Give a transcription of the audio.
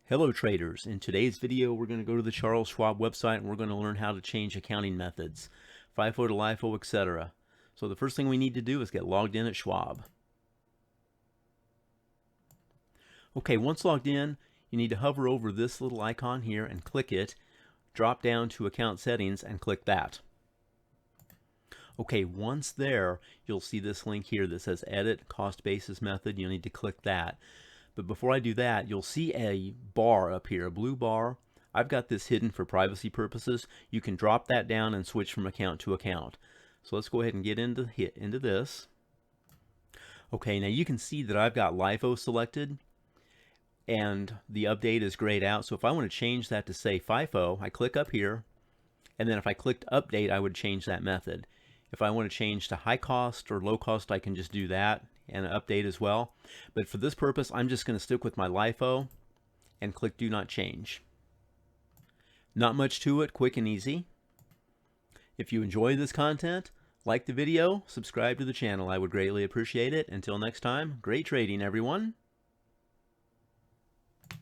Hello traders, in today's video we're going to go to the Charles Schwab website and we're going to learn how to change accounting methods, FIFO to LIFO, etc. So the first thing we need to do is get logged in at Schwab. Okay, once logged in, you need to hover over this little icon here and click it, drop down to account settings and click that. Okay, once there, you'll see this link here that says edit cost basis method. You'll need to click that. But before I do that, you'll see a bar up here, a blue bar. I've got this hidden for privacy purposes. You can drop that down and switch from account to account. So let's go ahead and get into this. Okay, now you can see that I've got LIFO selected and the update is grayed out. So if I want to change that to say FIFO, I click up here, and then if I clicked update, I would change that method. If I want to change to high cost or low cost, I can just do that and update as well. But for this purpose, I'm just going to stick with my LIFO and click do not change. Not much to it, quick and easy. If you enjoy this content, like the video, subscribe to the channel. I would greatly appreciate it. Until next time, great trading everyone.